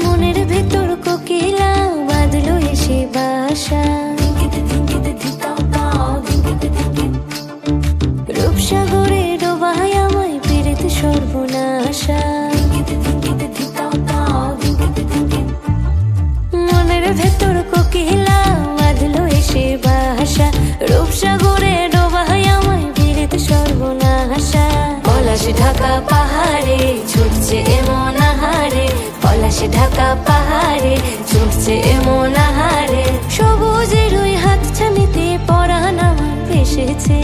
মনের ভেতর কোকিলা বাঁধলো এসে বাসা, রূপসাগরে ডোবায় আমায় পীড়িত সর্বনাশা। মনের ভেতর কোকিলা বাঁধলো এসে বাসা, রূপসাগরে ডোবায় আমায় পীড়িত সর্বনাশা। পলাশ ঢাকা পাহাড়ে ছুটছে এমন আহারে, পলাশ ঢাকা পাহাড়ে ছুটছে এমন আহারে। সবুজের ওই হাত ছানিতে পরাণ আমার ভেসেছে,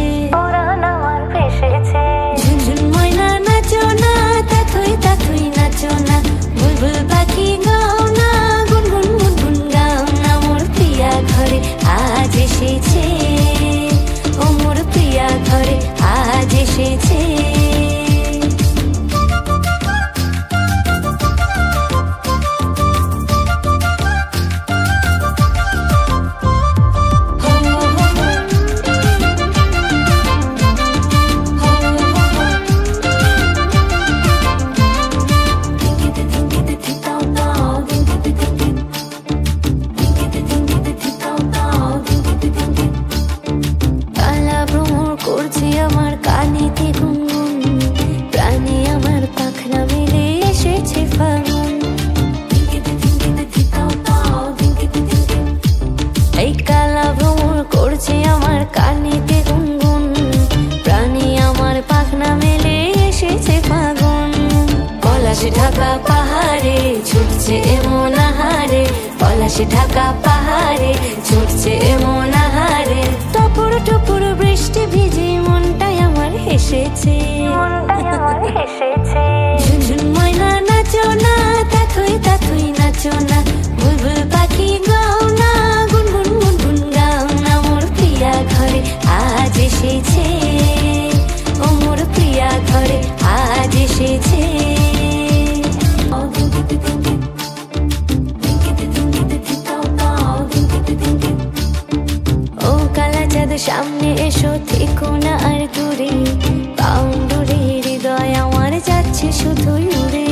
ঝুনঝুন ময়না নাচো না, তাথই তাথই নাচো না, বুলবুল পাখি গাও না, গুনগুন গুনগুন গাও না। মোর প্রিয়া ঘরে আজ এসেছে, ও মোর প্রিয়া ঘরে আজ এসেছে। আমার কানেতে গুনগুন, প্রাণে আমার পাখনা মেলে এসেছে ফাগুন। এই কালা ভ্রমর করছে আমার কানেতে গুনগুন, প্রাণে আমার পাখনা মেলে এসেছে ফাগুন। পলাশ ঢাকা পাহাড়ে ছুটছে এমন আহারে, পলাশ ঢাকা পাহাড়ে ছুটছে এমন আহারে। টপুর টপুর বৃষ্টি ভিজে মনটাই আমার হেসেছে, ঝুনঝুন ময়না নাচো না, তাথই তাথই নাচো না, বুলবুল পাখি গাও না, গুনগুন গুনগুন গাও না। মোর প্রিয়া ঘরে আজ এসেছে, ও মোর প্রিয়া ঘরে আজ এসেছে। ও কালা চাঁদ সামনে এসো, থেকো না আর দূরে, পাউন্ডুরে হৃদয় আমার যাচ্ছে শুধুই উড়ে।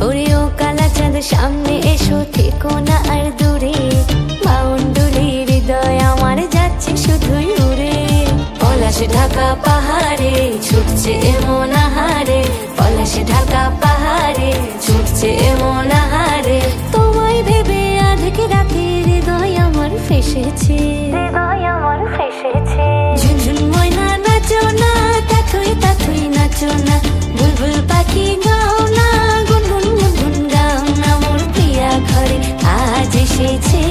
ওরে ও কালা চাঁদ সামনে এসো, থেকো না আর দূরে, পাউন্ডুরে হৃদয় আমার যাচ্ছে শুধুই উড়ে। পলাশ ঢাকা পাহাড়ে ছুটছে এমন আহারে, পলাশ ঢাকা পাহাড়ে ছুটছে এমন আহারে। তোমায় ভেবে আধেক রাতে হৃদয় আমার ফেসেছে, ঝুনঝুন ময়না নাচো না, তাথই তাথই নাচো না, বুলবুল পাখি গাও না, গুনগুন গুনগুন গাও না। মোর প্রিয়া ঘরে আজ এসেছে।